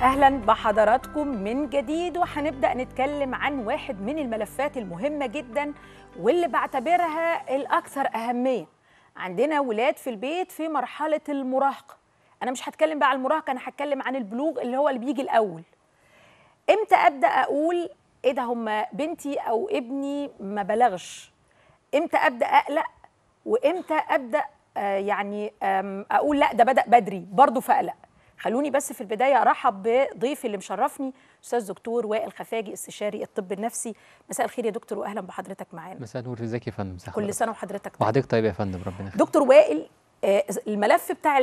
أهلا بحضراتكم من جديد، وهنبدأ نتكلم عن واحد من الملفات المهمة جدا واللي بعتبرها الأكثر أهمية. عندنا ولاد في البيت في مرحلة المراهقة. أنا مش هتكلم بقى عن المراهقة، أنا هتكلم عن البلوغ اللي هو اللي بيجي الأول. إمتى أبدأ أقول إيه ده، هما بنتي أو ابني ما بلغش؟ إمتى أبدأ أقلق؟ وإمتى أبدأ أقول لا ده بدأ بدري برضه فأقلق؟ خلوني بس في البداية أرحب بضيفي اللي مشرفني، أستاذ دكتور وائل خفاجي، استشاري الطب النفسي. مساء الخير يا دكتور وأهلا بحضرتك معانا. مساء النور، ازيك يا فندم؟ كل سنة وحضرتك طيب. وحضرتك طيب يا فندم، ربنا يخليك. دكتور وائل، الملف بتاع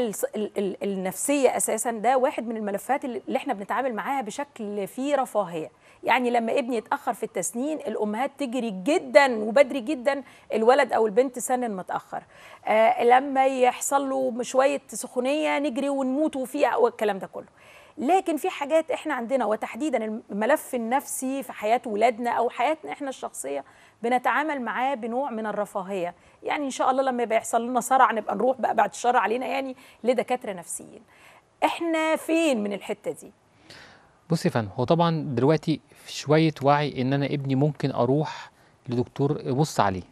النفسية أساسا ده واحد من الملفات اللي احنا بنتعامل معاها بشكل فيه رفاهية. يعني لما ابني يتأخر في التسنين الأمهات تجري جدا وبدري جدا الولد أو البنت سنن متأخر. لما يحصل له شوية سخونية نجري ونموت فيها والكلام ده كله. لكن في حاجات احنا عندنا، وتحديدا الملف النفسي في حياة ولادنا أو حياتنا احنا الشخصية، بنتعامل معاه بنوع من الرفاهية. يعني إن شاء الله لما يبقى يحصل لنا صرع نبقى نروح بقى بعد الشر علينا يعني لدكاترة نفسيين. احنا فين من الحتة دي؟ بصي يا فندم، هو طبعا دلوقتي في شويه وعي ان انا ابني ممكن اروح لدكتور يبص عليه.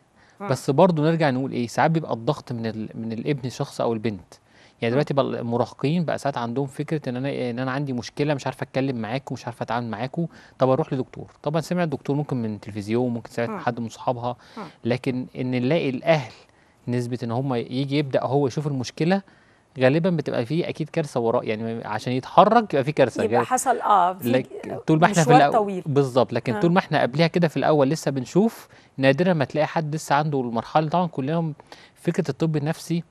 بس برضه نرجع نقول ايه، ساعات بيبقى الضغط من الابن الشخص او البنت. يعني دلوقتي بقى المراهقين بقى ساعات عندهم فكره ان انا عندي مشكله، مش عارفه اتكلم معاكم، مش عارفه اتعامل معاكم، طب اروح لدكتور. طبعا سمع الدكتور ممكن من التلفزيون، ممكن سمع حد من صحابها، لكن ان نلاقي الاهل نسبه ان هم يجي يبدا هو يشوف المشكله، غالبا بتبقى فيه اكيد كارثه وراه. يعني عشان يتحرك يبقى فيه كارثه، يبقى حصل في طول ما احنا في مشوار طويل بالظبط. لكن طول ما احنا قبلها كده في الاول لسه بنشوف، نادرا ما تلاقي حد لسه عنده المرحله. طبعا كلنا فكره الطب النفسي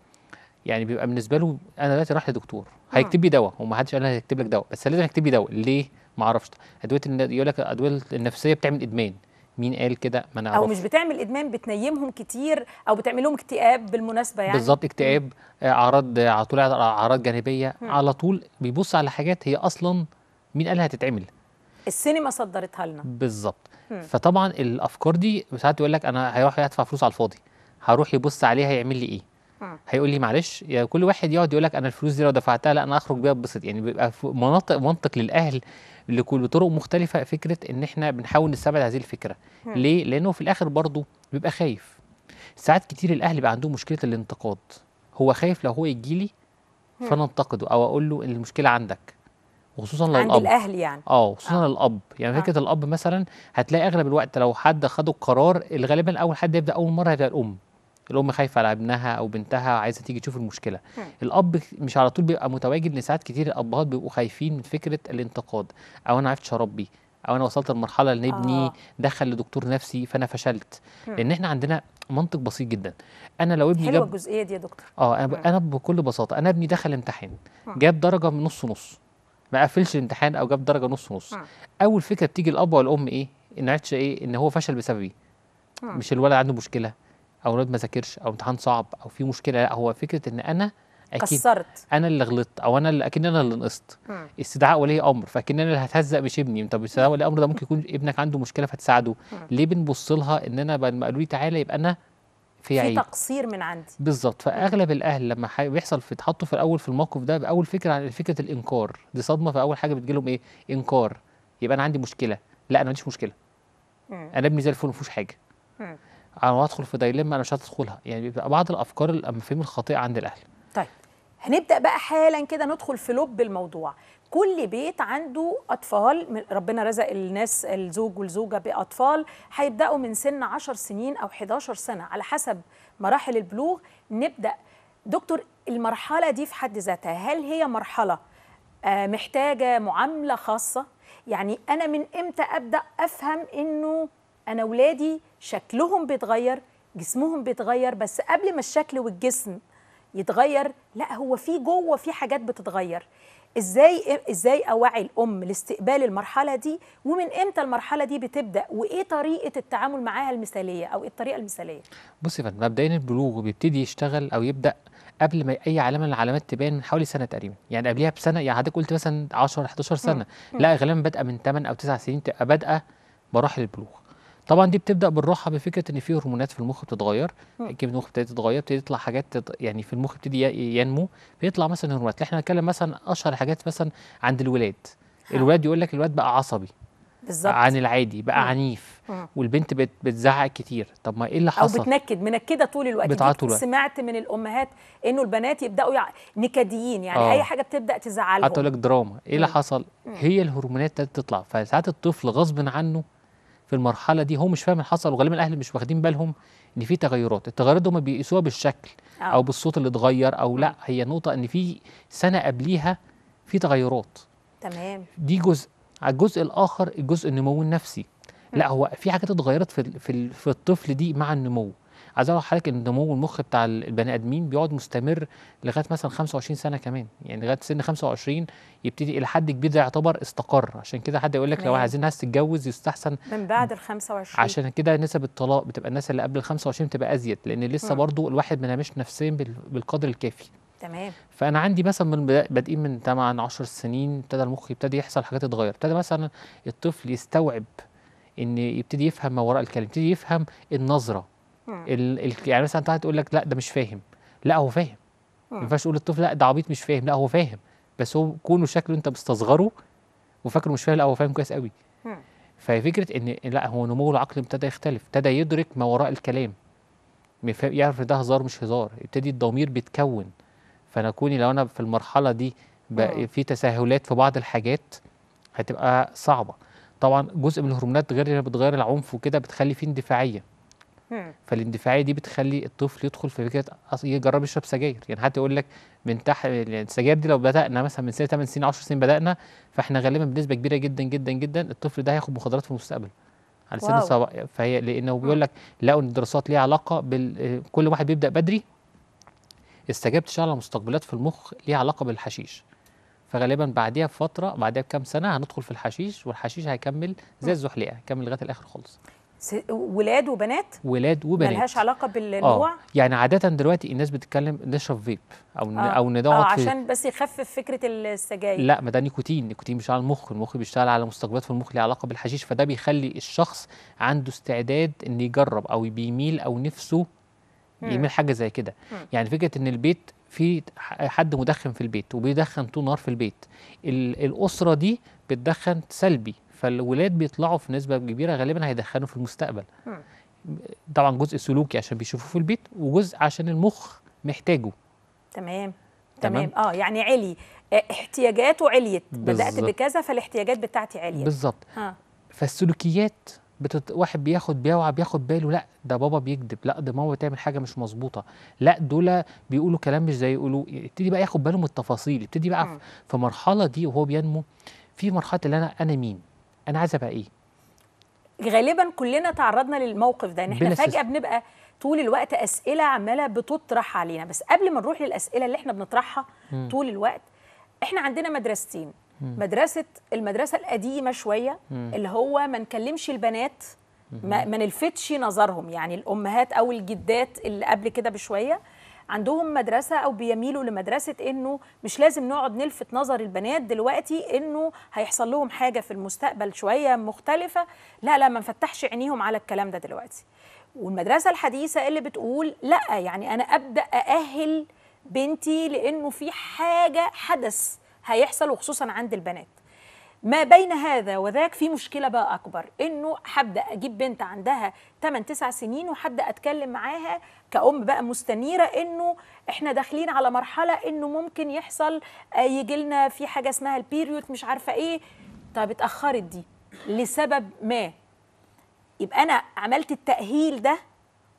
يعني بيبقى بالنسبه له انا دلوقتي رايح لدكتور هيكتب لي دواء، وما حدش قال لي هيكتب لك دواء، بس لازم يكتب لي دواء. ليه؟ ما اعرفش. يقول لك الادويه النفسيه بتعمل ادمان. مين قال كده؟ ما نعرفش. او مش بتعمل ادمان، بتنيمهم كتير او بتعمل لهم اكتئاب بالمناسبه. يعني بالظبط، اكتئاب، اعراض على طول، اعراض جانبيه على طول. بيبص على حاجات هي اصلا مين قالها هتتعمل؟ السينما صدرتها لنا. بالظبط. فطبعا الافكار دي ساعات يقول لك انا هيروح يدفع فلوس على الفاضي، هروح يبص عليها هيعمل لي ايه؟ هيقول لي معلش. يا كل واحد يقعد يقول لك انا الفلوس دي لو دفعتها لا انا اخرج بيها اتبسط. يعني بيبقى منطق للاهل لكل طرق مختلفه. فكره ان احنا بنحاول نستبعد هذه الفكره. ليه؟ لانه في الاخر برضه بيبقى خايف. ساعات كتير الاهل بيبقى عندهم مشكله الانتقاد. هو خايف لو هو يجي لي فانا انتقده او اقول له ان المشكله عندك، وخصوصا لو عند الاب. الاهل يعني. خصوصا الاب. يعني فكره الاب مثلا هتلاقي اغلب الوقت لو حد خدوا القرار، غالبا اول حد يبدا اول مره هتبقى الام خايفه على ابنها او بنتها، عايزه تيجي تشوف المشكله. الاب مش على طول بيبقى متواجد، لان ساعات كتير الابهات بيبقوا خايفين من فكره الانتقاد، او انا عرفتش اربي، او انا وصلت لمرحله ان ابني دخل لدكتور نفسي فانا فشلت. لان احنا عندنا منطق بسيط جدا. انا لو ابني حلوه الجزئيه دي يا دكتور. انا بكل بساطه، انا ابني دخل امتحان جاب درجه من نص، ما قفلش الامتحان او جاب درجه نص. اول فكره بتيجي الاب والام ايه؟ ان عرفتش ايه؟ ان هو فشل بسببي. مش الولد عنده مشكله، او الولد ما ذاكرش، او امتحان صعب، او في مشكله. لا، هو فكره ان انا اكيد قصرت، انا اللي غلطت، او انا اللي اكيد انا اللي نقصت. استدعاء ولي امر، فاكن انا اللي هتهزق مش ابني. طب استدعاء ولي امر ده ممكن يكون ابنك عنده مشكله فتساعده. ليه بنبص لها ان انا بعد ما قالوا لي تعالى يبقى انا في عيب، تقصير من عندي؟ بالظبط. فاغلب الاهل لما بيحصل اتحطوا في الاول في الموقف ده باول فكره عن فكره الانكار، دي صدمه. فاول حاجه بتجي لهم ايه؟ انكار. يبقى انا عندي مشكله. لا، انا ما عنديش مشكله، انا ابني زي الفل ما فيهوش حاجه. انا هدخل في دايلما انا مش هتدخلها. يعني بيبقى بعض الافكار المفاهيم الخاطئه عند الاهل. طيب هنبدا بقى حالا كده ندخل في لب الموضوع. كل بيت عنده اطفال، ربنا رزق الناس الزوج والزوجه باطفال هيبداوا من سن 10 سنين او 11 سنه على حسب مراحل البلوغ. نبدا دكتور، المرحله دي في حد ذاتها هل هي مرحله محتاجه معامله خاصه؟ يعني انا من امتى ابدا افهم انه انا ولادي شكلهم بيتغير، جسمهم بيتغير، بس قبل ما الشكل والجسم يتغير لا هو في جوه في حاجات بتتغير؟ ازاي اوعي الام لاستقبال المرحله دي؟ ومن امتى المرحله دي بتبدا؟ وايه طريقه التعامل معاها المثاليه او الطريقه المثاليه؟ بص يا فندم، مبدئيا البلوغ بيبتدي يشتغل او يبدا قبل ما اي علامه من العلامات تبان من حوالي سنه تقريبا. يعني قبلها بسنه. يعني حضرتك قلت مثلا 10 11 سنه، لا غالبا بادئه من 8 او 9 سنين تبقى بادئه مراحل البلوغ. طبعا دي بتبدا بالراحه بفكره ان في هرمونات في المخ بتتغير، كيمياء المخ بتبتدي تتغير، بتبتدي يطلع حاجات يعني في المخ بتبتدي ينمو، بيطلع مثلا هرمونات. احنا هنتكلم مثلا اشهر حاجات مثلا عند الولاد الولاد يقول لك الولاد بقى عصبي بالظبط عن العادي، بقى عنيف، والبنت بتزعق كتير. طب ما ايه اللي او حصل؟ منكده طول الوقت. بتعيط دي طول الوقت. سمعت من الامهات انه البنات يبداوا نكديين، يعني اي حاجه بتبدا تزعلهم. حتى لك دراما. ايه اللي حصل؟ هي الهرمونات ابتدت تطلع، فساعات الطفل غصب عنه في المرحله دي هو مش فاهم اللي حصل، وغالبا الاهل مش واخدين بالهم ان في تغيرات. التغيرات دي هم بيقيسوها بالشكل او بالصوت اللي اتغير، او لا، هي نقطه ان في سنه قبليها في تغيرات. تمام. دي جزء. على الجزء الاخر الجزء النمو النفسي، لا هو في حاجات اتغيرت في الطفل دي مع النمو. عايز اقول لحضرتك ان نمو المخ بتاع البني ادمين بيقعد مستمر لغايه مثلا 25 سنه كمان، يعني لغايه سن 25 يبتدي الى حد كبير ده يعتبر استقر. عشان كده حد يقول لك لو عايزين ناس تتجوز يستحسن من بعد ال 25. عشان كده نسب الطلاق بتبقى الناس اللي قبل ال 25 بتبقى ازيد، لان لسه برضو الواحد ما نامش نفسيا بالقدر الكافي. تمام. فانا عندي مثلا من بادئين من 8 10 سنين ابتدى المخ يبتدي يحصل حاجات تتغير. ابتدى مثلا الطفل يستوعب ان يبتدي يفهم ما وراء الكلام، يبتدي يفهم النظره. يعني مثلا انت هتقول لك لا ده مش فاهم، لا هو فاهم. ما ينفعش تقول للطفل لا ده عبيط مش فاهم، لا هو فاهم، بس هو كونه شكله انت مستصغره وفاكره مش فاهم، لا هو فاهم كويس قوي. فهي فكره ان لا هو نمو العقل ابتدى يختلف، ابتدى يدرك ما وراء الكلام، يعرف ده هزار مش هزار، يبتدي الضمير بيتكون. فانا كوني لو انا في المرحله دي في تساهلات في بعض الحاجات هتبقى صعبه. طبعا جزء من الهرمونات غير اللي بتغير العنف وكده بتخلي فيه اندفاعيه. فالاندفاعيه دي بتخلي الطفل يدخل في فكره يجرب يشرب سجاير. يعني حتى يقول لك من تحت، يعني السجاير دي لو بدانا مثلا من سنه 8 سنين 10 سنين بدانا، فاحنا غالبا بنسبه كبيره جدا جدا جدا الطفل ده هياخد مخدرات في المستقبل على سن فهي لانه بيقول لك لقوا ان الدراسات ليها علاقه كل واحد بيبدا بدري استجابه تشتغل على مستقبلات في المخ ليها علاقه بالحشيش. فغالبا بعديها بفتره، بعديها بكام سنه هندخل في الحشيش، والحشيش هيكمل زي الزحليقه، هيكمل لغايه الاخر خالص. ولاد وبنات؟ ولاد وبنات ملهاش علاقه بالنوع؟ يعني عاده دلوقتي الناس بتتكلم نشرب فيب او نقعد عشان بس يخفف فكره السجاير. لا، ما ده نيكوتين بيشتغل على المخ بيشتغل على مستقبلات في المخ ليها علاقه بالحشيش، فده بيخلي الشخص عنده استعداد ان يجرب او بيميل او نفسه يعمل حاجه زي كده. يعني فكره ان البيت في حد مدخن في البيت وبيدخن طول النهار في البيت، الاسره دي بتدخن سلبي، فالولاد بيطلعوا في نسبه كبيره غالبا هيدخنوا في المستقبل. طبعا جزء سلوكي عشان بيشوفوه في البيت، وجزء عشان المخ محتاجه. تمام. يعني علي احتياجاته عليت، بدات بكذا فالاحتياجات بتاعتي عليت بالظبط. فالسلوكيات واحد بياخد باله، لا ده بابا بيكذب، لا ده ماما بتعمل حاجه مش مظبوطه، لا دول بيقولوا كلام مش زي يقولوا، يبتدي بقى ياخد باله من التفاصيل، يبتدي بقى في مرحله دي وهو بينمو في مرحله اللي انا مين، انا عايز ابقى ايه. غالبا كلنا تعرضنا للموقف ده، ان احنا فجاه بنبقى طول الوقت اسئله عماله بتطرح علينا. بس قبل ما نروح للاسئله اللي احنا بنطرحها طول الوقت، احنا عندنا مدرستين. المدرسه القديمه شويه اللي هو ما نكلمش البنات، ما نلفتش نظرهم، يعني الامهات او الجدات اللي قبل كده بشويه عندهم مدرسه او بيميلوا لمدرسه انه مش لازم نقعد نلفت نظر البنات دلوقتي، انه هيحصل لهم حاجه في المستقبل شويه مختلفه، لا ما نفتحش عينيهم على الكلام ده دلوقتي. والمدرسه الحديثه اللي بتقول لا، يعني انا ابدا ااهل بنتي لانه في حدث هيحصل، وخصوصا عند البنات. ما بين هذا وذاك في مشكله بقى اكبر، انه هبدا اجيب بنت عندها 8 9 سنين وهبدا اتكلم معاها كأم بقى مستنيره انه احنا داخلين على مرحله انه ممكن يحصل يجي لنا في حاجه اسمها البيريود مش عارفه ايه. طب اتاخرت دي لسبب ما، يبقى انا عملت التاهيل ده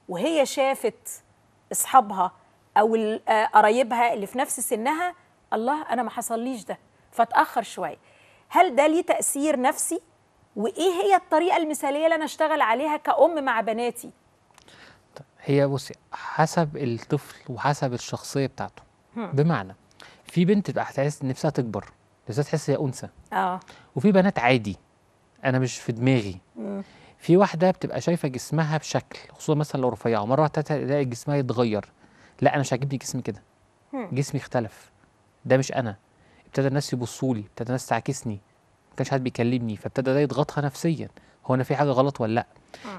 وهي شافت اصحابها او قرايبها اللي في نفس سنها، الله انا ما حصليش ده فاتاخر شويه. هل ده ليه تاثير نفسي؟ وايه هي الطريقه المثاليه اللي انا اشتغل عليها كأم مع بناتي؟ هي بصي حسب الطفل وحسب الشخصيه بتاعته. بمعنى في بنت تبقى هتحس نفسها تكبر، نفسها تحس هي انثى، وفي بنات عادي انا مش في دماغي. في واحده بتبقى شايفه جسمها بشكل، خصوصا مثلا لو رفيعه، مره واحده تلاقي جسمها يتغير، لا انا مش عاجبني جسمي كده، جسمي اختلف، ده مش انا. ابتدى الناس يبصوا لي، ابتدى الناس تعاكسني، ما كانش حد بيكلمني، فابتدى ده يضغطها نفسيا، هو انا في حاجه غلط ولا لا؟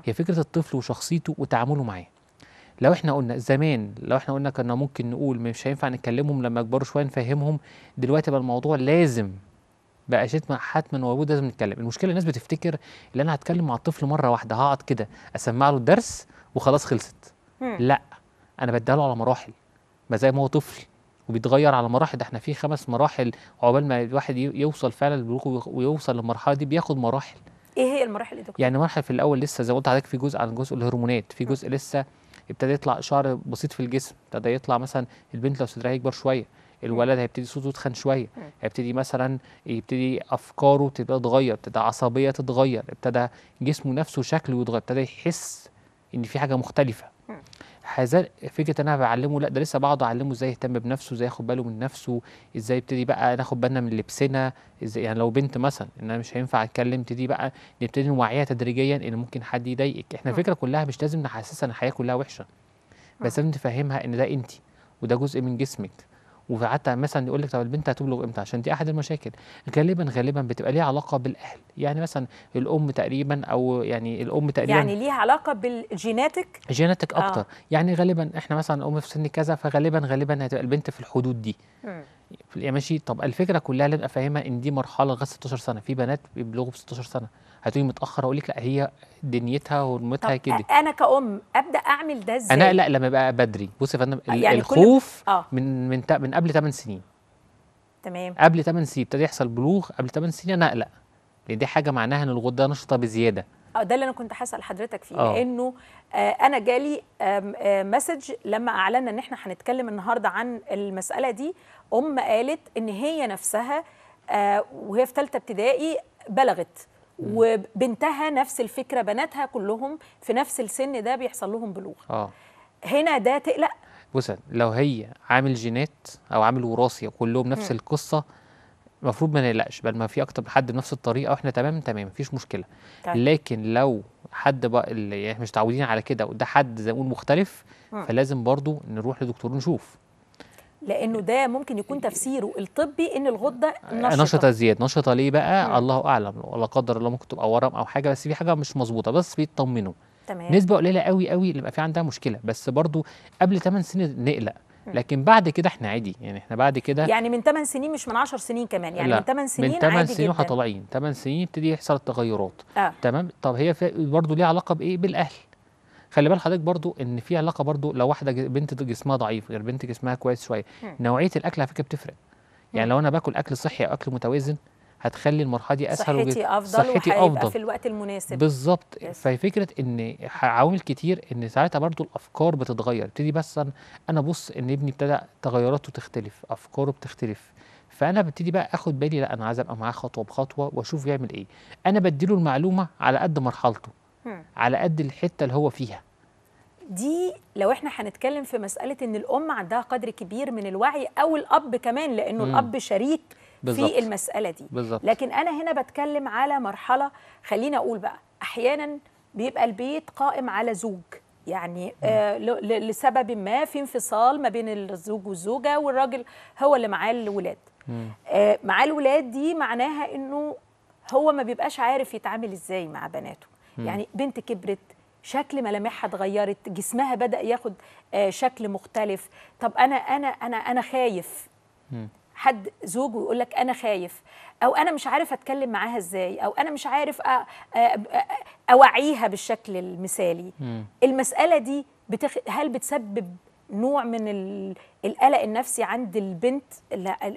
هي فكره الطفل وشخصيته وتعامله معاه. لو احنا قلنا زمان، كنا ممكن نقول مش هينفع نكلمهم لما يكبروا شويه نفهمهم، دلوقتي بقى الموضوع لازم بقى شتم حتما موجود، لازم نتكلم. المشكله الناس بتفتكر ان انا هتكلم مع الطفل مره واحده، هقعد كده اسمع له الدرس وخلاص خلصت. لا، انا بديها له على مراحل، ما زي ما هو طفل وبيتغير على مراحل. ده احنا في 5 مراحل عقبال ما الواحد يوصل فعلا للبلوغ ويوصل للمرحله دي، بياخد مراحل. ايه هي المراحل يا دكتور؟ يعني مرحله في الاول لسه زي ما قلت لحضرتك، في جزء عن جزء الهرمونات، في جزء لسه ابتدى يطلع شعر بسيط في الجسم، ابتدى يطلع مثلا البنت لو صدرها يكبر شويه، الولد هيبتدي صوته يتخن شويه، هيبتدي مثلا يبتدي افكاره تبقى تتغير، ابتدى عصبيه تتغير، ابتدى جسمه نفسه شكله يتغير، ابتدى يحس ان في حاجه مختلفه. هذا فكره ان انا بعلمه، لا ده لسه بقعد اعلمه ازاي يهتم بنفسه، ازاي ياخد باله من نفسه، ازاي يبتدي بقى ناخد بالنا من لبسنا، ازاي يعني لو بنت مثلا ان انا مش هينفع اتكلم، ابتدي بقى نبتدي نوعيها تدريجيا ان ممكن حد يضايقك. احنا الفكره كلها مش لازم نحسسها ان الحياه كلها وحشه، بس لازم تفهمها ان ده انت وده جزء من جسمك. وحتى مثلا يقول لك طب البنت هتبلغ امتى، عشان دي احد المشاكل غالبا بتبقى ليها علاقه بالاهل. يعني مثلا الام تقريبا، او يعني الام تقريبا يعني ليها علاقه بالجيناتك. جيناتك اكتر. يعني غالبا احنا مثلا ام في سن كذا، فغالبا هتبقى البنت في الحدود دي. يعني ماشي. طب الفكره كلها لازم افهمها ان دي مرحله لغايه 16 سنه، في بنات بيبلغوا ب 16 سنه. هتقولي متاخر، اقول لك لا، هي دنيتها وهرموناتها طب كده. انا كأم ابدا اعمل ده ازاي؟ انا لا، لما بقى بدري. بصي يا فندم، يعني الخوف من قبل 8 سنين. تمام. قبل 8 سنين ابتدى يحصل بلوغ، قبل 8 سنين انا اقلق، لان دي حاجه معناها ان الغده نشطه بزياده. ده اللي انا كنت هسأل حضرتك فيه، لانه انا جالي مسج لما اعلنا ان احنا هنتكلم النهارده عن المساله دي. قالت ان هي نفسها وهي في ثالثه ابتدائي بلغت، وبنتها نفس الفكره، بناتها كلهم في نفس السن ده بيحصل لهم بلوغ. هنا ده تقلق؟ بص، لو هي عامل جينات او عامل وراثي كلهم نفس القصه، المفروض ما نقلقش، بل ما في اكتر من حد بنفس الطريقه واحنا تمام مفيش مشكله. لكن لو حد بقى اللي يعني مش متعودين على كده، وده حد زي ما نقول مختلف، فلازم برضو نروح لدكتور نشوف، لانه ده ممكن يكون تفسيره الطبي ان الغده نشطه زياده. نشطه ليه بقى؟ الله اعلم، ولا قدر الله ممكن تبقى ورم او حاجه، بس في حاجه مش مظبوطه، بس بيطمنوا. نسبه قليله قوي قوي اللي بقى في عندها مشكله، بس برضو قبل 8 سنين نقلق. لكن بعد كده احنا عادي، يعني احنا بعد كده يعني من 8 سنين، مش من 10 سنين كمان، يعني لا، من 8 سنين من 8 عادي سنين جدا. واحنا طالعين 8 سنين يبتدي يحصل التغيرات. تمام. طب هي برضه ليها علاقه بايه؟ بالاهل. خلي بال حضرتك برضه ان في علاقه برضه، لو واحده بنت جسمها ضعيف غير بنت جسمها كويس شويه، نوعيه الاكل على فكره بتفرق. يعني لو انا باكل اكل صحي او اكل متوازن، هتخلي المرحله دي اسهل، صحتي افضل في الوقت المناسب. بالظبط. ففكره ان عوامل كتير، ان ساعتها برضو الافكار بتتغير. ابتدي بس انا ابص ان ابني ابتدى تغيراته تختلف، افكاره بتختلف، فانا ببتدي بقى اخد بالي، لا انا عايز ابقى معاه خطوه بخطوه واشوف يعمل ايه. انا بديله المعلومه على قد مرحلته، على قد الحته اللي هو فيها دي. لو احنا هنتكلم في مساله ان الام عندها قدر كبير من الوعي، او الاب كمان، لانه الاب شريك في المساله دي. لكن انا هنا بتكلم على مرحله، خلينا اقول بقى احيانا بيبقى البيت قائم على زوج، يعني لسبب ما في انفصال ما بين الزوج والزوجه، والراجل هو اللي معاه الولاد. معاه الولاد دي معناها انه هو ما بيبقاش عارف يتعامل ازاي مع بناته. يعني بنت كبرت، شكل ملامحها اتغيرت، جسمها بدأ ياخد شكل مختلف. طب انا خايف. حد زوجه يقول لك انا خايف، او انا مش عارف اتكلم معاها ازاي، او انا مش عارف اوعيها بالشكل المثالي. المسألة دي هل بتسبب نوع من القلق النفسي عند البنت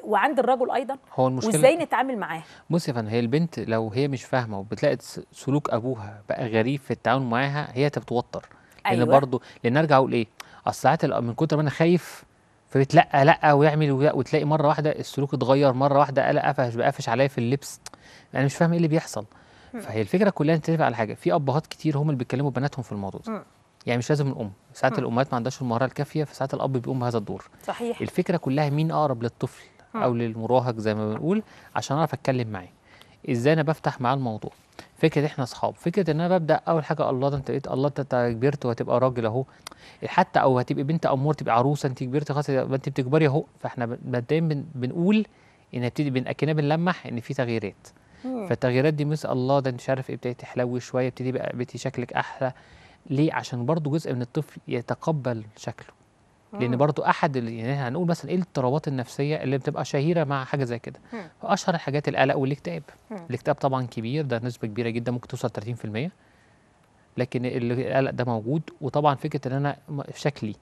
وعند الرجل ايضا؟ هو المشكله وازاي نتعامل معاها؟ بصي يا فندم، هي البنت لو هي مش فاهمه وبتلاقي سلوك ابوها بقى غريب في التعامل معاها، هي هتتوتر. لان برضه، لان ارجع اقول ايه، اصل ساعات من كتر ما انا خايف فبتلقى لا ويعمل وتلاقي مره واحده السلوك اتغير، مره واحده قلق قفش عليا في اللبس، انا مش فاهم ايه اللي بيحصل. فهي الفكره كلها نتفق على حاجه، في ابهات كتير هم اللي بيتكلموا بناتهم في الموضوع ده. يعني مش لازم الام، ساعات الامهات ما عندهاش المهاره الكافيه، فساعات الاب بيقوم بهذا الدور. صحيح. الفكره كلها مين اقرب للطفل او للمراهق زي ما بنقول، عشان اعرف اتكلم معاه ازاي، انا بفتح معاه الموضوع. فكره احنا اصحاب، فكره ان انا ببدا اول حاجه الله ده انت ايه، الله انت كبرت وهتبقى راجل اهو، حتى او هتبقى بنت امور تبقى عروسه، انت كبرت خلاص، انت بتكبري اهو. فاحنا دايما بنقول ان نبتدي اكننا بنلمح ان في تغييرات. فالتغييرات دي مثل الله ده انت مش عارف ايه، ابتدي تحلوي شويه، ابتدي بقى بقيتي شكلك احلى. ليه؟ عشان برضو جزء من الطفل يتقبل شكله. لان برضو احد يعني هنقول مثلا ايه الاضطرابات النفسيه اللي بتبقى شهيره مع حاجه زي كده. اشهر الحاجات القلق والاكتئاب. الاكتئاب طبعا كبير، ده نسبه كبيره جدا ممكن توصل 30%، لكن القلق ده موجود. وطبعا فكره ان انا شكلي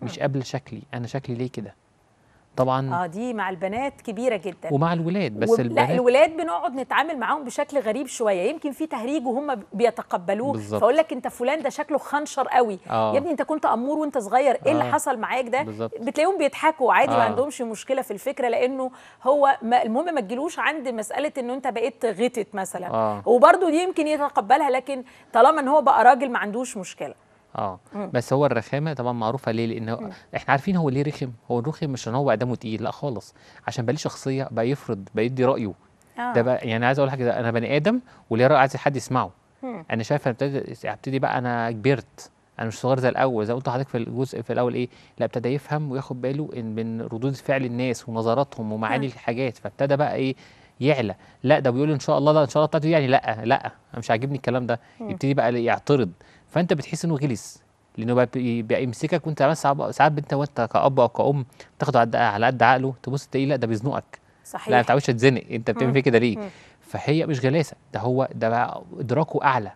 مش قابل شكلي، انا شكلي ليه كده طبعا. دي مع البنات كبيره جدا، ومع الولاد، بس لا البنات الولاد بنقعد نتعامل معاهم بشكل غريب شويه، يمكن في تهريج وهم بيتقبلوه، فاقول بالظبط. لك انت فلان ده شكله خنشر قوي، يا ابني اه انت كنت امور وانت صغير، ايه اللي حصل معاك ده؟ بالظبط. بتلاقيهم بيضحكوا عادي، ما عندهمش مشكله في الفكره، لانه هو المهم ما تجيلوش عند مساله انه انت بقيت غتت مثلا، وبرده دي يمكن يتقبلها، لكن طالما ان هو بقى راجل ما عندوش مشكله. بس هو الرخامه طبعا معروفه ليه، لان احنا عارفين هو ليه رخم. هو الرخم مش عشان هو بقى دمه تقيل، لا خالص، عشان بقى ليه شخصيه، بقى يفرض، بقى يدي رايه. ده بقى يعني عايز اقول حاجه، ده انا بني ادم وليه راي، عايز حد يسمعه. انا شايف ابتدي بقى، انا كبرت، انا مش صغير زي الاول، زي ما قلت لحضرتك في الجزء في الاول ايه، لا ابتدى يفهم وياخد باله ان من ردود فعل الناس ونظراتهم ومعاني الحاجات، فابتدى بقى ايه، يعلى. لا ده بيقول ان شاء الله، لا ان شاء الله بتاعته يعني لا انا مش عاجبني الكلام ده، يبتدي بقى يعترض. فانت بتحس انه غلس، لانه بقى يمسكك، وانت بس ساعات وانت كأب او كأم تاخده على قد عقله، تبص تلاقيه لا ده بيزنقك. صحيح. لا ما تعودش تتزنق، انت بتعمل فيه كده ليه؟ فهي مش غلاسه، ده هو ده بقى ادراكه اعلى،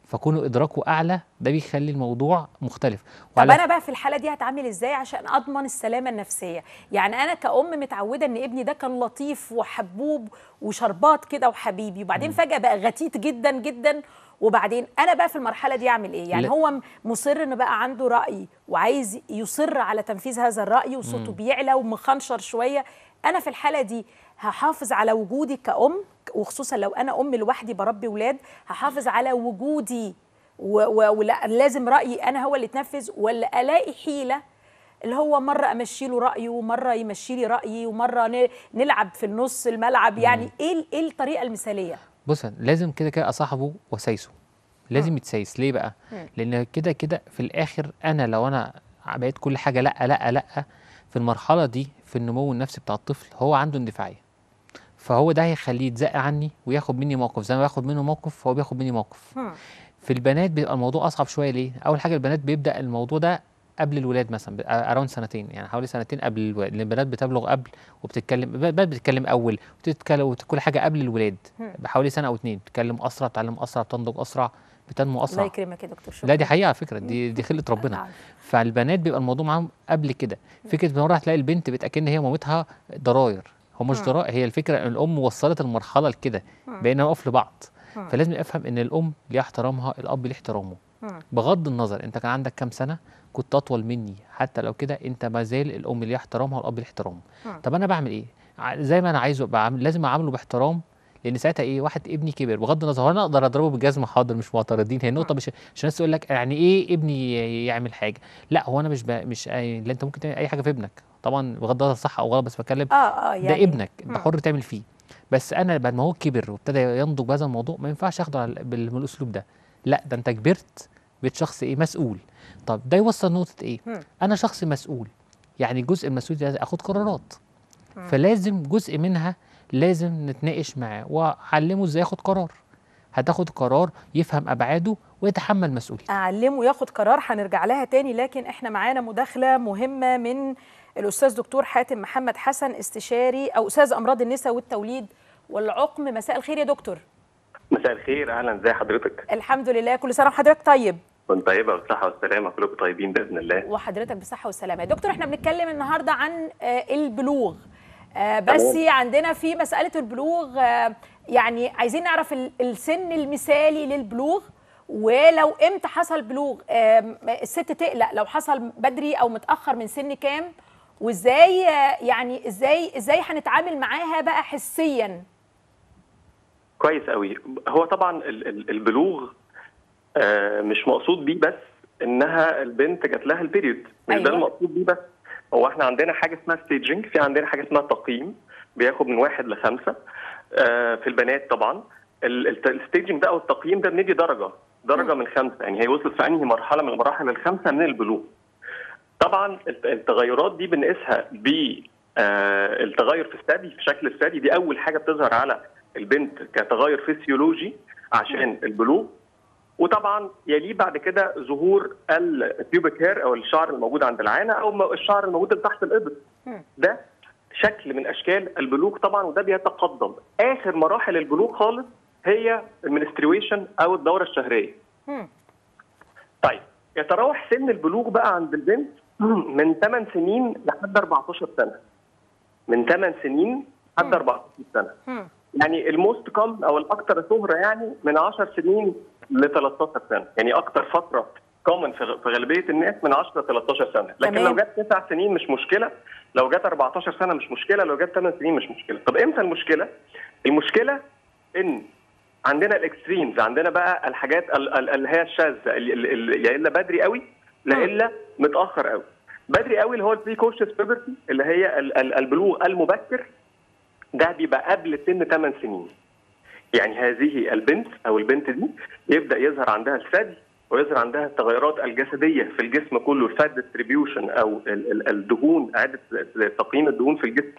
فكونه ادراكه اعلى ده بيخلي الموضوع مختلف. طب انا بقى في الحاله دي هتعامل ازاي عشان اضمن السلامه النفسيه؟ يعني انا كأم متعوده ان ابني ده كان لطيف وحبوب وشربات كده وحبيبي، وبعدين فجاه بقى غتيت جدا جدا، وبعدين انا بقى في المرحله دي اعمل ايه؟ يعني هو مصر ان بقى عنده راي وعايز يصر على تنفيذ هذا الراي، وصوته بيعلى ومخنشر شويه، انا في الحاله دي هحافظ على وجودي كأم، وخصوصا لو انا ام لوحدي بربي ولاد، هحافظ على وجودي ولا لازم رأيي أنا هو اللي يتنفذ، ولا ألاقي حيلة اللي هو مرة أمشي له رأيه ومرة يمشي لي رأيي ومرة نلعب في النص الملعب؟ يعني إيه الطريقة المثالية؟ بص لازم كده كده أصاحبه وسايسه، لازم يتسايس. ليه بقى؟ لأن كده كده في الآخر أنا لو أنا بقيت كل حاجة لأ لأ لأ، في المرحلة دي في النمو النفسي بتاع الطفل هو عنده اندفاعية، فهو ده هيخليه يتزق عني وياخد مني موقف، زي ما باخد منه موقف فهو بياخد مني موقف. في البنات بيبقى الموضوع اصعب شويه. ليه؟ اول حاجه البنات بيبدا الموضوع ده قبل الولاد، مثلا اراوند سنتين، يعني حوالي سنتين قبل الولاد، لان البنات بتبلغ قبل وبتتكلم، البنات بتتكلم اول وتتكلم كل حاجه قبل الولاد بحوالي سنه او اتنين، بتتكلم اسرع، بتتعلم اسرع، بتنضج اسرع، بتنمو اسرع. الله يكرمك يا دكتور، شكرا. لا دي حقيقه على فكره، دي خلقه ربنا. فالبنات بيبقى الموضوع معاهم قبل كده. فكره ان مره هتلاقي البنت بتاكن هي مامتها ضراير، هو مش ضراير، هي الفكره ان الام وصلت المرحله لكده، بقينا نقف لبعض. فلازم افهم ان الام ليها احترامها، الاب ليه احترامه، بغض النظر انت كان عندك كام سنه، كنت اطول مني، حتى لو كده انت ما زال الام ليها احترامها والاب ليه احترامه. طب انا بعمل ايه؟ زي ما انا عايزه بعمل، لازم اعامله باحترام، لان ساعتها ايه، واحد ابني كبر بغض النظر، انا اقدر اضربه بالجزمه حاضر، مش معترضين. هي النقطه مش عشان الناس تقول لك يعني ايه ابني يعمل حاجه، لا هو انا مش لا انت ممكن تعمل اي حاجه في ابنك طبعا بغض النظر صح او غلط، بس بتكلم يعني ده ابنك انت حر تعمل فيه. بس انا بعد ما هو كبر وابتدى ينضج بهذا الموضوع ما ينفعش اخده بالاسلوب ده، لا ده انت كبرت، بقيت شخص ايه، مسؤول. طب ده يوصل نقطه ايه، انا شخص مسؤول، يعني جزء من المسؤوليه ده اخد قرارات، فلازم جزء منها لازم نتناقش معاه واعلمه ازاي ياخد قرار. هتاخد قرار يفهم ابعاده ويتحمل مسؤوليته. اعلمه ياخد قرار، هنرجع لها تاني، لكن احنا معانا مداخله مهمه من الاستاذ دكتور حاتم محمد حسن، استشاري او استاذ امراض النساء والتوليد والعقم. مساء الخير يا دكتور. مساء الخير، اهلا، ازي حضرتك؟ الحمد لله، كل سنه وحضرتك طيب. كنت طيبه بالصحه والسلامه، كلكم طيبين باذن الله. وحضرتك بالصحه والسلامه. يا دكتور احنا بنتكلم النهارده عن البلوغ، بس عندنا في مساله البلوغ يعني عايزين نعرف السن المثالي للبلوغ، ولو امتى حصل بلوغ الست تقلق لو حصل بدري او متاخر من سن كام، وازاي يعني ازاي هنتعامل معاها بقى حسيا؟ كويس قوي. هو طبعا البلوغ مش مقصود بيه بس انها البنت جات لها البيريود، مش ده المقصود بيه بس. هو احنا عندنا حاجه اسمها ستيجنج، في عندنا حاجه اسمها تقييم بياخد من 1 ل 5 في البنات. طبعا الستيجنج ده او التقييم ده بندي درجه من 5، يعني هي وصلت في انهي مرحله من المراحل ال5 من البلوغ. طبعا التغيرات دي بنقيسها بالتغير في الثدي، في شكل الثدي، دي اول حاجه بتظهر على البنت كتغير فسيولوجي عشان البلوغ. وطبعا يليه بعد كده ظهور البيوبيك هير او الشعر الموجود عند العانه او الشعر الموجود تحت الابط. ده شكل من اشكال البلوغ طبعا، وده بيتقدم. اخر مراحل البلوغ خالص هي المنستريويشن او الدوره الشهريه. طيب يتراوح سن البلوغ بقى عند البنت من 8 سنين لحد 14 سنه. من 8 سنين لحد 14 سنه. يعني الموست كومن او الاكثر شهره يعني من 10 سنين ل 13 سنه، يعني اكثر فتره كومن في غالبيه الناس من 10 ل 13 سنه، لكن لو جت 9 سنين مش مشكله، لو جت 14 سنه مش مشكله، لو جت 8 سنين مش مشكله. طب امتى المشكله؟ المشكله ان عندنا الاكستريمز، عندنا بقى الحاجات اللي هي الشاذه، يا الا بدري قوي لا الا متاخر قوي. بدري قوي اللي هو البريكوشس بيبرتي، اللي هي البلوغ المبكر، ده بيبقى قبل سن 8 سنين. يعني هذه البنت او البنت دي يبدا يظهر عندها الثدي ويظهر عندها التغيرات الجسديه في الجسم كله، الفات ديستريبيوشن او الدهون، اعاده تقييم الدهون في الجسم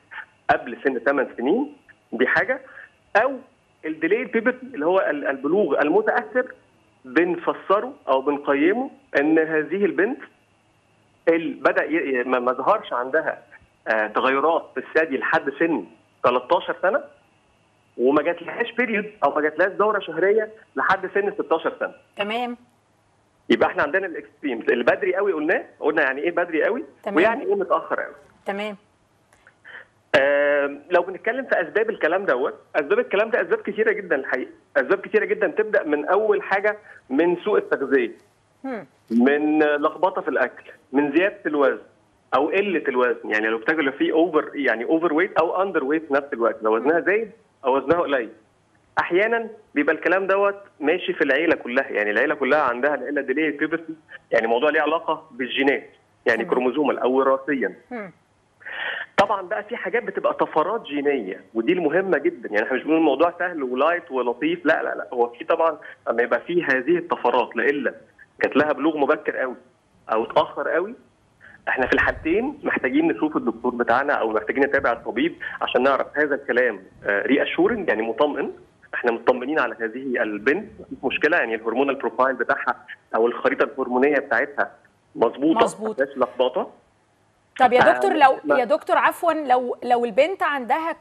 قبل سن 8 سنين، دي حاجه. او الديليد بيبرتي اللي هو البلوغ المتاخر، بنفسره او بنقيمه ان هذه البنت بدا ما ظهرش عندها تغيرات في الثدي لحد سن 13 سنه، وما جاتلهاش بيريود او ما جاتلهاش دوره شهريه لحد سن 16 سنه. تمام. يبقى احنا عندنا الاكستريمز، اللي بدري قوي قلنا يعني ايه بدري قوي، ويعني ايه متاخر قوي. تمام. لو بنتكلم في اسباب الكلام دوت، اسباب الكلام ده اسباب كثيره جدا الحقيقه، اسباب كثيره جدا. تبدا من اول حاجه من سوء التغذيه، من لخبطه في الاكل، من زياده الوزن او قله الوزن. يعني لو بتاكل فيه اوفر ويت او اندر ويت في نفس الوقت، لو وزنها زايد او وزنها قليل. احيانا بيبقى الكلام دوت ماشي في العيله كلها، يعني العيله كلها عندها العيله ديلي بيبرتي، يعني موضوع ليه علاقه بالجينات، يعني كروموزومال او وراثيا. طبعا بقى في حاجات بتبقى طفرات جينيه، ودي المهمه جدا. يعني احنا مش بنقول الموضوع سهل ولايت ولطيف، لا لا لا، هو في طبعا اما يبقى في هذه الطفرات، لا الا جات لها بلوغ مبكر قوي او اتاخر قوي، احنا في الحالتين محتاجين نشوف الدكتور بتاعنا او محتاجين نتابع الطبيب عشان نعرف هذا الكلام ري اشورنج، يعني مطمئن، احنا مطمئنين على هذه البنت، مفيش مشكله، يعني الهرمونال بروفايل بتاعها او الخريطه الهرمونيه بتاعتها مظبوطه، مفيش لخبطه. طب يا دكتور، يا دكتور عفوا، لو البنت عندها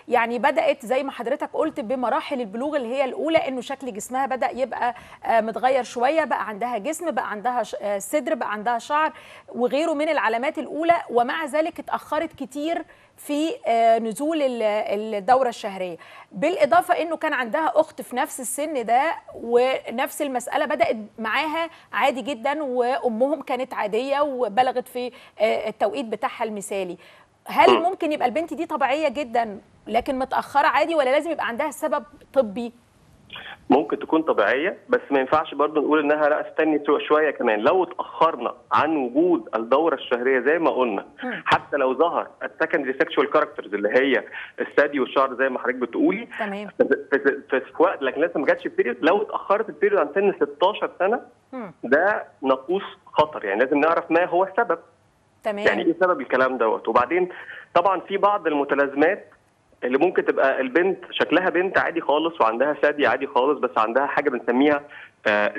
يعني بدأت زي ما حضرتك قلت بمراحل البلوغ اللي هي الأولى، إنه شكل جسمها بدأ يبقى متغير شوية، بقى عندها جسم، بقى عندها صدر، بقى عندها شعر وغيره من العلامات الأولى، ومع ذلك اتأخرت كتير في نزول الدورة الشهرية، بالإضافة إنه كان عندها أخت في نفس السن ده ونفس المسألة بدأت معاها عادي جدا، وأمهم كانت عادية وبلغت في التوقيت بتاعها المثالي. هل ممكن يبقى البنت دي طبيعية جدا لكن متأخرة عادي، ولا لازم يبقى عندها سبب طبي؟ ممكن تكون طبيعيه، بس ما ينفعش برضه نقول انها لا استني شويه كمان. لو اتاخرنا عن وجود الدوره الشهريه زي ما قلنا، حتى لو ظهر السكندري سيكشوال كاركترز اللي هي الثدي والشعر زي ما حضرتك بتقولي، تمام، في وقت لكن لسه ما جاتش البيريود، لو اتاخرت البيريود عن سن 16 سنه ده ناقوس خطر، يعني لازم نعرف ما هو السبب. تمام. يعني ايه سبب الكلام دوت؟ وبعدين طبعا في بعض المتلازمات اللي ممكن تبقى البنت شكلها بنت عادي خالص وعندها ثدي عادي خالص، بس عندها حاجه بنسميها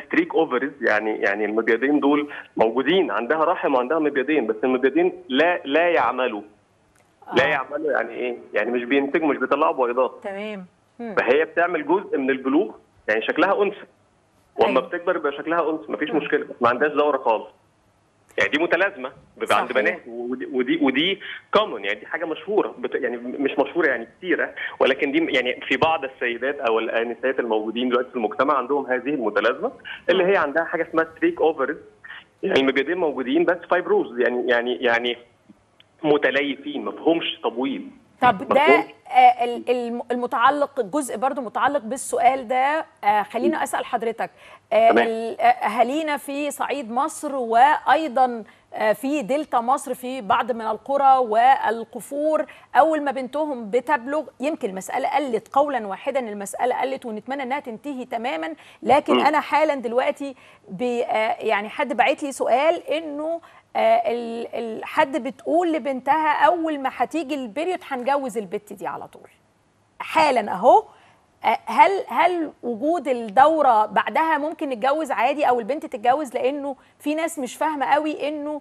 ستريك اوفرز، يعني المبيضين دول موجودين، عندها رحم وعندها مبيضين، بس المبيضين لا يعملوا. لا يعملوا يعني ايه؟ يعني مش بينتجوا، مش بيطلعوا بويضات. تمام. فهي بتعمل جزء من البلوغ، يعني شكلها انثى، واما بتكبر يبقى شكلها انثى، مفيش مشكله، بس ما عندهاش دوره خالص. يعني دي متلازمه بيبقى عند بنات، ودي كومن، يعني دي حاجه مشهوره، يعني مش مشهوره يعني كتيره، ولكن دي يعني في بعض السيدات او النساء الموجودين دلوقتي في المجتمع عندهم هذه المتلازمه، اللي هي عندها حاجه اسمها ستريك اوفرز، يعني المبيضين موجودين بس فايبروز، يعني متليفين، ما فيهمش تبويض. طب ده المتعلق، الجزء برضو متعلق بالسؤال ده، خلينا أسأل حضرتك، أهالينا في صعيد مصر وأيضا في دلتا مصر في بعض من القرى والقفور، أول ما بنتهم بتبلغ، يمكن المسألة قلت قولا واحدا، المسألة قلت ونتمنى أنها تنتهي تماما، لكن أنا حالا دلوقتي يعني حد بعت لي سؤال إنه حد بتقول لبنتها اول ما هتيجي البريود هنجوز البت دي على طول حالا اهو. هل وجود الدوره بعدها ممكن نتجوز عادي او البنت تتجوز؟ لانه في ناس مش فاهمه قوي انه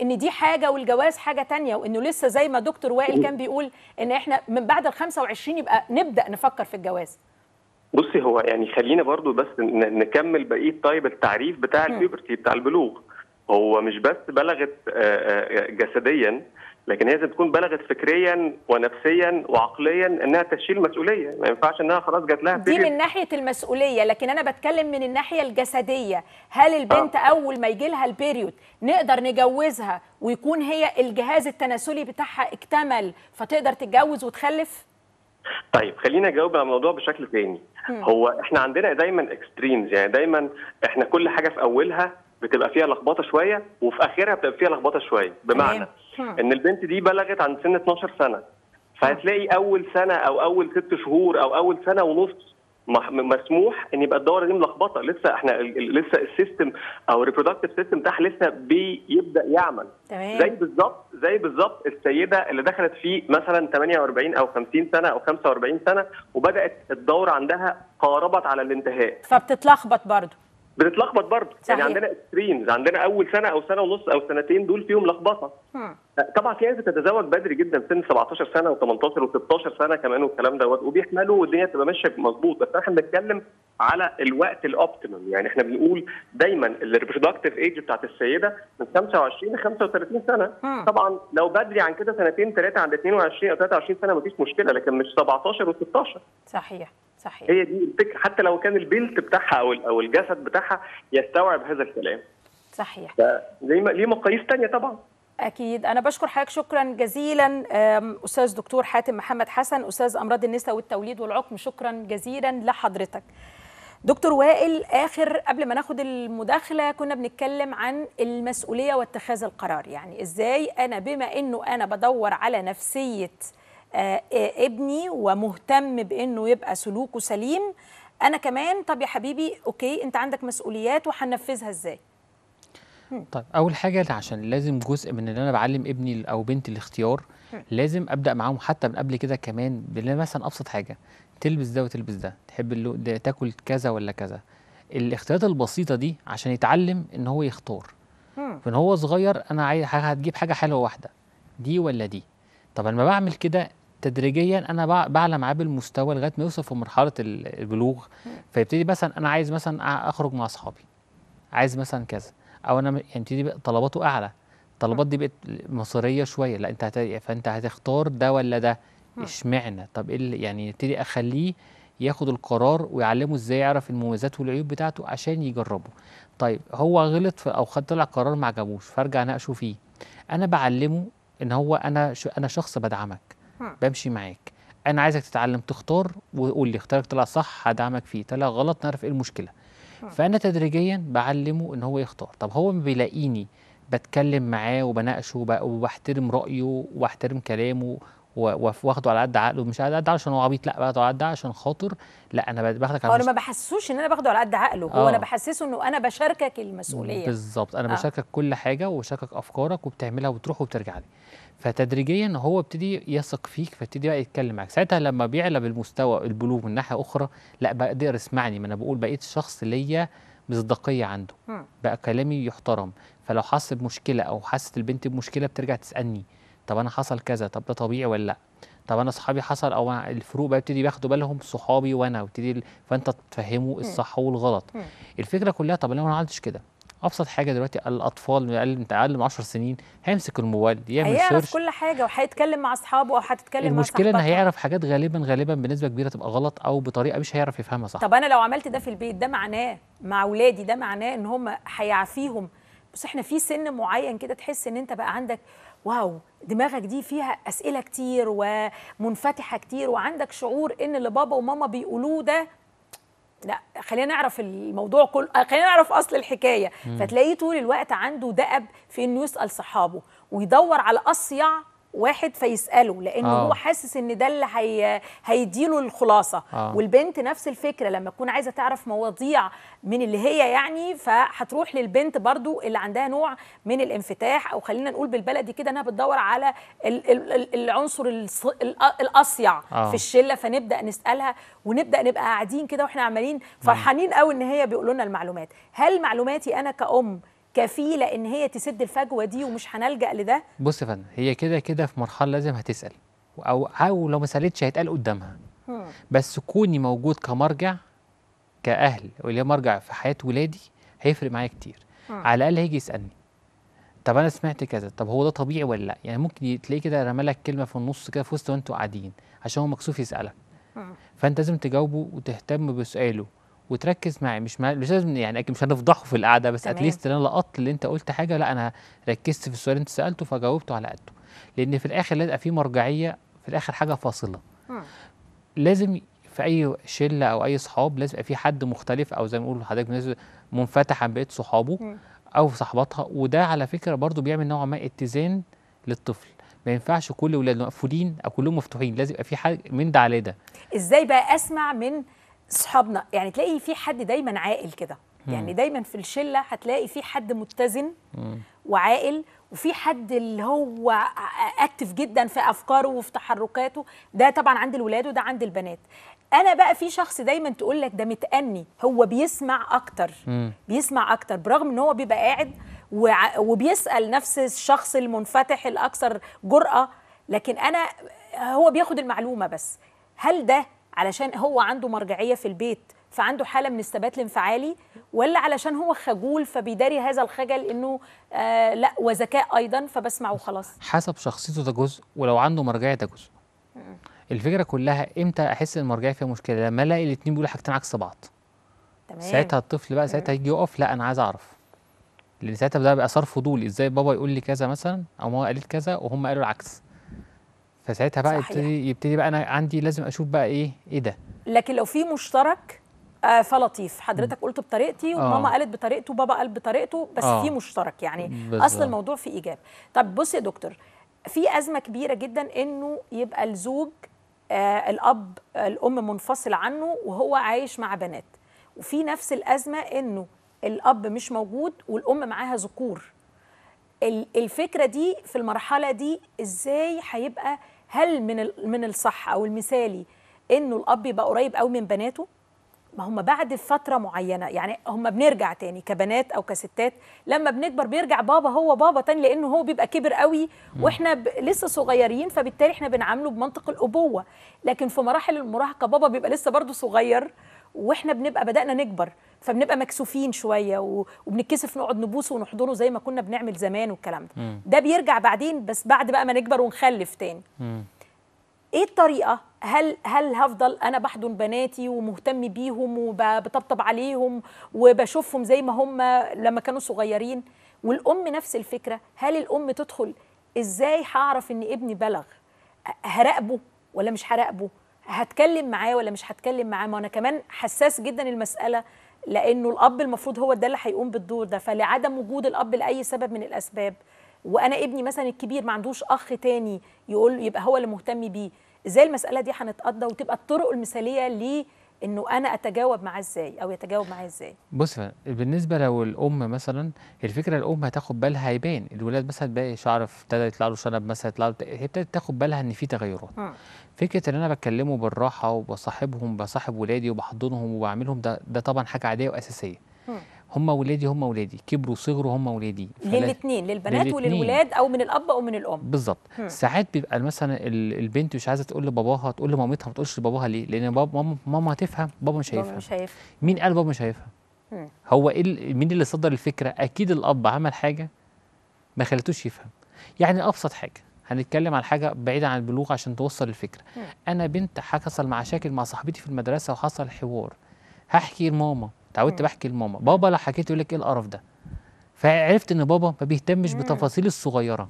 ان دي حاجه والجواز حاجه تانية، وانه لسه زي ما دكتور وائل كان بيقول ان احنا من بعد ال 25 يبقى نبدا نفكر في الجواز. بصي، هو يعني خلينا برضو بس نكمل بقيه طيب التعريف بتاع البيوبرتي بتاع البلوغ. هو مش بس بلغت جسديا، لكن هي لازم تكون بلغت فكريا ونفسيا وعقليا انها تشيل مسؤوليه. ما ينفعش انها خلاص جات لها دي من ناحيه المسؤوليه، لكن انا بتكلم من الناحيه الجسديه. هل البنت اول ما يجي لها البيريود نقدر نجوزها ويكون هي الجهاز التناسلي بتاعها اكتمل فتقدر تتجوز وتخلف؟ طيب خلينا نجاوب على الموضوع بشكل تاني. هو احنا عندنا دايما اكستريمز، يعني دايما احنا كل حاجه في اولها بتبقى فيها لخبطه شويه وفي اخرها بتبقى فيها لخبطه شويه. بمعنى ان البنت دي بلغت عند سن 12 سنه، فهتلاقي اول سنه او اول 6 شهور او اول سنه ونص مسموح ان يبقى الدوره دي ملخبطه. لسه احنا لسه السيستم او الريبرودكتيف سيستم بتاعها لسه بيبدا يعمل. زي بالظبط السيده اللي دخلت فيه مثلا 48 او 50 سنه او 45 سنه وبدات الدوره عندها قاربت على الانتهاء، فبتتلخبط برضه. يعني عندنا اكستريمز، عندنا اول سنه او سنه ونص او سنتين دول فيهم لخبطه. طبعا في ناس بتتزوج بدري جدا سن 17 سنه و18 و16 سنه كمان والكلام دوت وبيحملوا والدنيا تبقى ماشيه مظبوط. بس احنا بنتكلم على الوقت الاوبتيمم، يعني احنا بنقول دايما الريبرودكتيف ايج بتاعت السيده من 25 ل 35 سنه. طبعا لو بدري عن كده سنتين ثلاثه عند 22 او 23 سنه مفيش مشكله، لكن مش 17 و16. صحيح. هي دي الفكره، حتى لو كان البلت بتاعها او الجسد بتاعها يستوعب هذا الكلام. صحيح. ليه مقاييس ثانيه طبعا. أكيد. أنا بشكر حضرتك شكرا جزيلا أستاذ دكتور حاتم محمد حسن، أستاذ أمراض النساء والتوليد والعقم. شكرا جزيلا لحضرتك. دكتور وائل، قبل ما ناخد المداخلة كنا بنتكلم عن المسؤولية واتخاذ القرار. يعني إزاي أنا بما أنه أنا بدور على نفسية ابني ومهتم بأنه يبقى سلوكه سليم، أنا كمان طب يا حبيبي أوكي أنت عندك مسؤوليات وهننفذها إزاي؟ طيب اول حاجه عشان لازم جزء من اللي انا بعلم ابني او بنتي الاختيار، لازم ابدا معاهم حتى من قبل كده كمان مثلا ابسط حاجه، تلبس ده وتلبس ده، تحب ده تاكل كذا ولا كذا. الاختيارات البسيطه دي عشان يتعلم ان هو يختار من هو صغير. انا عايز هتجيب حاجه حلوه واحده، دي ولا دي. طب لما بعمل كده تدريجيا انا بعلى معاه بالمستوى لغايه ما يوصل في مرحله البلوغ. فيبتدي مثلا انا عايز مثلا اخرج مع اصحابي، عايز مثلا كذا، او انا يبتدي بقى طلباته اعلى. الطلبات دي بقت مصيريه شويه، لا فانت هتختار ده ولا ده، اشمعنى؟ طب ايه يعني يبتدي اخليه ياخد القرار ويعلمه ازاي يعرف المميزات والعيوب بتاعته عشان يجربه. طيب هو غلط او طلع قرار ما عجبوش، فارجع اناقشه فيه. انا بعلمه ان هو انا شخص بدعمك، بمشي معاك، انا عايزك تتعلم تختار وقول لي اختيارك طلع صح هدعمك فيه، طلع غلط نعرف ايه المشكله. فانا تدريجيا بعلمه ان هو يختار. طب هو بيلاقيني بتكلم معاه وبناقشه وبحترم رايه وبحترم كلامه واخده على قد عقله، مش على قد عقله عشان هو عبيط، لا باخده على قد عقله عشان خاطر، لا انا باخدك على هو انا ما بحسسوش ان انا باخده على قد عقله، هو انا بحسسه انه انا بشاركك المسؤوليه. بالظبط، انا بشاركك كل حاجه وبشاركك افكارك وبتعملها وبتروح وبترجع لي. فتدريجيا هو ابتدي يثق فيك، فابتدي بقى يتكلم معاك. ساعتها لما بيعلى بالمستوى البلوغ من ناحيه اخرى، لا بقدر اسمعني، ما انا بقول بقيت شخص ليا مصداقيه عنده، بقى كلامي يحترم. فلو حس بمشكله او حست البنت بمشكله بترجع تسالني، طب انا حصل كذا، طب ده طبيعي ولا لا؟ طب انا اصحابي حصل او الفروق بقى يبتدي ياخدوا بالهم صحابي وانا فانت تفهموا الصح والغلط. الفكره كلها طب لو انا ما عملتش كده، ابسط حاجه دلوقتي الاطفال اقل من 10 سنين هيمسك الموبايل يعمل سيرش، هيعرف كل حاجه وهيتكلم مع اصحابه او هتتكلم مع المشكله ان هيعرف حاجات غالبا بنسبه كبيره تبقى غلط او بطريقه مش هيعرف يفهمها صح. طب انا لو عملت ده في البيت، ده معناه مع اولادي ده معناه ان هم هيعافيهم؟ بس احنا في سن معين كده تحس ان انت بقى عندك واو دماغك دي فيها اسئله كتير ومنفتحه كتير وعندك شعور ان اللي بابا وماما بيقولوه ده لا، خلينا نعرف الموضوع كله، خلينا نعرف اصل الحكايه. فتلاقيه طول الوقت عنده دأب في انه يسال صحابه ويدور على اصيع واحد فيساله لانه هو حاسس ان ده اللي هيديله الخلاصه. والبنت نفس الفكره، لما تكون عايزه تعرف مواضيع من اللي هي يعني، فهتروح للبنت برضو اللي عندها نوع من الانفتاح، او خلينا نقول بالبلدي كده انها بتدور على العنصر الاصيع في الشله، فنبدا نسالها ونبدا نبقى قاعدين كده واحنا عمالين فرحانين قوي ان هي بيقولوا لنا المعلومات. هل معلوماتي انا كأم كفيله ان هي تسد الفجوه دي ومش هنلجأ لده؟ بص يا فندم، هي كده كده في مرحله لازم هتسال، او لو ما سالتش هيتقال قدامها. بس كوني موجود كمرجع، كاهل واللي مرجع في حياه ولادي، هيفرق معايا كتير. على الاقل هيجي يسالني طب انا سمعت كذا، طب هو ده طبيعي ولا لا؟ يعني ممكن تلاقيه كده رمى لك كلمه في النص كده في وسط وانتوا قاعدين عشان هو مكسوف يسالك. فانت لازم تجاوبه وتهتم بسؤاله وتركز معاه. مش لازم يعني اكيد مش هنفضحه في القعده، بس اتليست انا لقطت اللي انت قلت حاجه، لا انا ركزت في السؤال اللي انت سالته فجاوبته على قده. لان في الاخر لازم يبقى في مرجعيه، في الاخر حاجه فاصله. لازم في اي شله او اي صحاب لازم يبقى في حد مختلف، او زي ما بنقول لحضرتك منفتح عن بقيه صحابه او صاحباتها. وده على فكره برضو بيعمل نوع ما اتزان للطفل. ما ينفعش كل ولادنا مقفولين او كلهم مفتوحين، لازم يبقى في حاجه من ده على ده. ازاي بقى اسمع من صحابنا؟ يعني تلاقي في حد دايما عاقل كده، يعني دايما في الشله هتلاقي في حد متزن وعاقل، وفي حد اللي هو اكتف جدا في افكاره وفي تحركاته. ده طبعا عند الولاد وده عند البنات. انا بقى في شخص دايما تقول لك ده متأني، هو بيسمع اكتر. بيسمع اكتر برغم ان هو بيبقى قاعد وبيسأل نفس الشخص المنفتح الاكثر جرأة، لكن هو بياخد المعلومة بس. هل ده علشان هو عنده مرجعية في البيت فعنده حالة من الثبات الانفعالي، ولا علشان هو خجول فبيداري هذا الخجل انه لا وذكاء ايضا فبسمع وخلاص؟ حسب شخصيته ده جزء، ولو عنده مرجعية ده جزء. الفكرة كلها امتى احس ان المرجعية فيها مشكلة؟ لما الاقي الاثنين بيقولوا حاجتين عكس بعض. تمام. ساعتها الطفل بقى ساعتها يجي يقف، لا انا عايز اعرف. لان ساعتها ده بقى صار فضولي، ازاي بابا يقول لي كذا مثلا او ماما قالت كذا وهم قالوا العكس. فساعتها بقى يبتدي بقى انا عندي لازم اشوف بقى ايه ده. لكن لو في مشترك فلطيف، حضرتك قلت بطريقتي وماما قالت بطريقته وبابا قال بطريقته، بس في مشترك يعني بالزبط. اصل الموضوع فيه ايجاب. طب بص يا دكتور، في ازمه كبيره جدا انه يبقى الزوج الاب الام منفصل عنه وهو عايش مع بنات، وفي نفس الازمه انه الاب مش موجود والام معاها ذكور. الفكره دي في المرحله دي ازاي هيبقى؟ هل من الصح او المثالي انه الاب يبقى قريب قوي من بناته؟ ما هم بعد فتره معينه، يعني هم بنرجع تاني كبنات او كستات، لما بنكبر بيرجع بابا هو بابا تاني، لانه هو بيبقى كبر قوي واحنا لسه صغيرين، فبالتالي احنا بنعامله بمنطق الابوه. لكن في مراحل المراهقه بابا بيبقى لسه برضه صغير واحنا بنبقى بدأنا نكبر، فبنبقى مكسوفين شويه وبنتكسف نقعد نبوسه ونحضنه زي ما كنا بنعمل زمان والكلام ده. ده بيرجع بعدين، بس بعد بقى ما نكبر ونخلف تاني. ايه الطريقه؟ هل هفضل انا بحضن بناتي ومهتم بيهم وبطبطب عليهم وبشوفهم زي ما هم لما كانوا صغيرين؟ والام نفس الفكره. هل الام تدخل ازاي هعرف ان ابني بلغ؟ هراقبه ولا مش هراقبه؟ هتكلم معاه ولا مش هتكلم معاه؟ ما انا كمان حساس جدا المساله، لانه الاب المفروض هو ده اللي هيقوم بالدور ده. فلعدم وجود الاب لاي سبب من الاسباب، وانا ابني مثلا الكبير ما عندوش اخ تاني يبقى هو اللي مهتم بيه، ازاي المساله دي هنتقضى وتبقى الطرق المثاليه ليه انه انا اتجاوب معاه ازاي او يتجاوب معاه ازاي؟ بص، بالنسبه لو الام مثلا، الفكره الام هتاخد بالها، هيبان الولاد مثلا باقي شعر ابتدى يطلع له شنب مثلا، هي ابتدت تاخد بالها ان في تغيرات. فكره ان انا بكلمه بالراحه وبصاحبهم، بصاحب ولادي وبحضنهم وبعملهم، ده طبعا حاجه عاديه واساسيه. هم ولادي كبروا وصغروا، هم ولادي للاتنين، للبنات وللولاد، او من الاب او من الام. بالظبط. ساعات بيبقى مثلا البنت مش عايزه تقول لباباها، تقول لمامتها، ما تقولش لباباها ليه؟ لان ماما هتفهم، بابا مش هيفهم. مين قال بابا مش هيفهم؟ هو مين اللي صدر الفكره؟ اكيد الاب عمل حاجه ما خلتوش يفهم. يعني ابسط حاجه، هنتكلم عن حاجه بعيده عن البلوغ عشان توصل الفكره. انا بنت حصل مشاكل مع صاحبتي في المدرسه وحصل حوار، هحكي لماما، اتعودت بحكي لماما. بابا لو حكيت يقول لك ايه القرف ده؟ فعرفت ان بابا ما بيهتمش بتفاصيل الصغيره.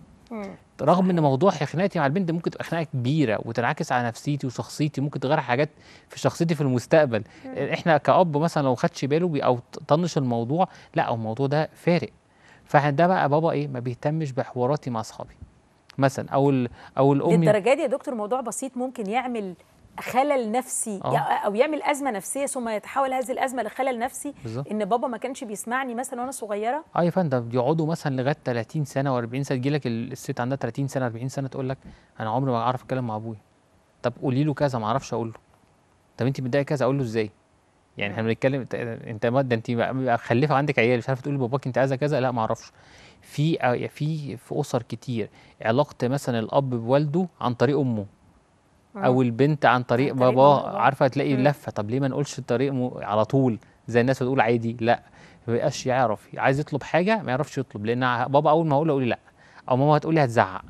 رغم ان موضوع خناقتي مع البنت ممكن تبقى خناقه كبيره وتنعكس على نفسيتي وشخصيتي، ممكن تغير حاجات في شخصيتي في المستقبل. احنا كأب مثلا لو خدش باله او طنش الموضوع، لا الموضوع ده فارق. فده بقى بابا ما بيهتمش بحواراتي مع اصحابي. مثلا او الام للدرجه دي يا دكتور موضوع بسيط ممكن يعمل خلل نفسي او يعمل ازمه نفسيه ثم يتحول هذه الازمه لخلل نفسي بالظبط. ان بابا ما كانش بيسمعني مثلا وانا صغيره. يا فندم بيقعدوا مثلا لغايه 30 سنه و40 سنه، تجي لك الست عندها 30 سنه 40 سنه تقول لك انا عمري ما اعرف اتكلم مع ابويا. طب قولي له كذا، ما اعرفش اقول له. طب انت متضايقه كذا، اقول له ازاي؟ يعني احنا بنتكلم انت ماده، انت مخلفه عندك عيال مش عارفه تقولي لباباك انت عايزه كذا، لا ما اعرفش. في اسر كتير علاقه مثلا الاب بوالده عن طريق امه او البنت عن طريق باباه، عارفه تلاقي اللفه. طب ليه ما نقولش الطريق على طول زي الناس بتقول عادي؟ لا، ما بيبقاش يعرف، عايز يطلب حاجه ما يعرفش يطلب، لان بابا اول ما اقول له يقول لي لا، او ماما هتقول لي هتزعق.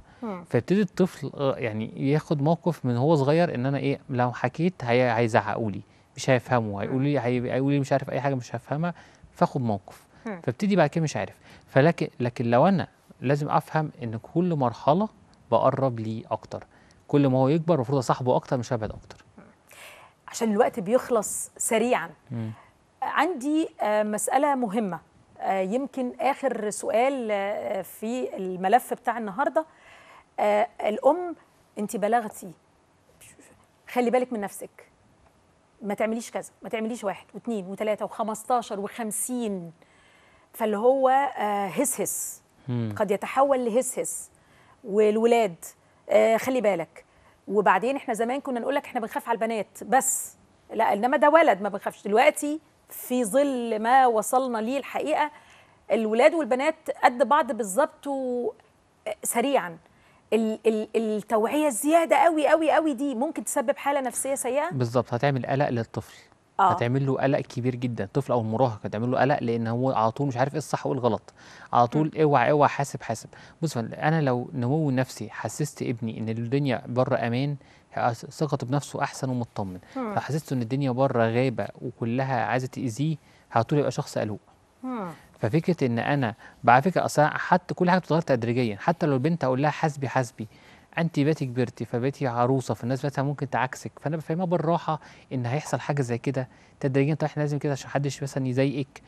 فيبتدي الطفل يعني ياخد موقف من هو صغير ان انا ايه، لو حكيت هيزعقوا لي، مش هيفهموا، هيقولوا لي مش عارف اي حاجه مش هفهمها، فاخد موقف. فابتدي بعد كده مش عارف. لكن لو انا لازم افهم ان كل مرحله بقرب ليه اكتر، كل ما هو يكبر المفروض اصاحبه اكتر مش ابعد اكتر. عشان الوقت بيخلص سريعا. عندي مسألة مهمة، يمكن آخر سؤال في الملف بتاع النهاردة. الأم، أنت بلغتي، خلي بالك من نفسك، ما تعمليش كذا، ما تعمليش 1 و2 و3 و15 و50، فاللي هو هس قد يتحول لهس. والولاد خلي بالك. وبعدين احنا زمان كنا نقول لك احنا بنخاف على البنات بس، لا انما ده ولد ما بنخافش. دلوقتي في ظل ما وصلنا ليه الحقيقه الولاد والبنات قد بعض بالظبط. وسريعا التوعيه الزياده قوي قوي قوي دي ممكن تسبب حاله نفسيه سيئه. بالظبط، هتعمل قلق للطفل. هتعمل له قلق كبير جدا، الطفل او المراهق هتعمل له قلق، لان هو على طول مش عارف ايه الصح وايه الغلط، على طول اوعى اوعى حاسب حاسب. بص، انا لو نمو نفسي حسست ابني ان الدنيا بره امان، ثقته بنفسه احسن ومطمن. لو حسست ان الدنيا بره غابه وكلها عايزه تاذيه، على طول يبقى شخص قلق. ففكره ان انا على فكره اصلا حتى كل حاجه بتتغير تدريجيا، حتى لو البنت اقول لها حاسبي حاسبي، انت بقيتي كبرتي فبقيتي عروسه، فالناس بقى ممكن تعكسك، فانا بفهمها بالراحه ان هيحصل حاجه زي كده تدريجيا. طب احنا لازم كده عشان محدش مثلا يضايقك،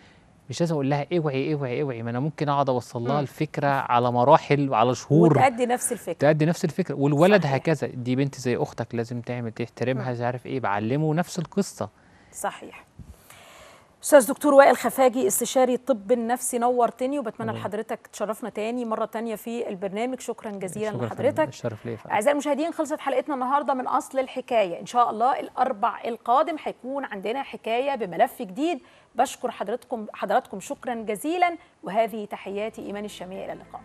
مش لازم اقول لها اوعي اوعي اوعي، ما انا ممكن اقعد اوصل لها الفكره على مراحل وعلى شهور وتأدي نفس الفكره، تأدي نفس الفكره. والولد صحيح. هكذا، دي بنت زي اختك لازم تعمل تحترمها، مش عارف ايه، بعلمه نفس القصه. صحيح. أستاذ دكتور وائل خفاجي، استشاري الطب النفسي، نورتني، وبتمنى لحضرتك تشرفنا تاني مرة تانية في البرنامج. شكرا جزيلا لحضرتك. الشرف ليا. أعزائي المشاهدين، خلصت حلقتنا النهاردة من أصل الحكاية. إن شاء الله الأربع القادم هيكون عندنا حكاية بملف جديد. بشكر حضراتكم شكرا جزيلا، وهذه تحياتي إيمان الشامية، إلى اللقاء.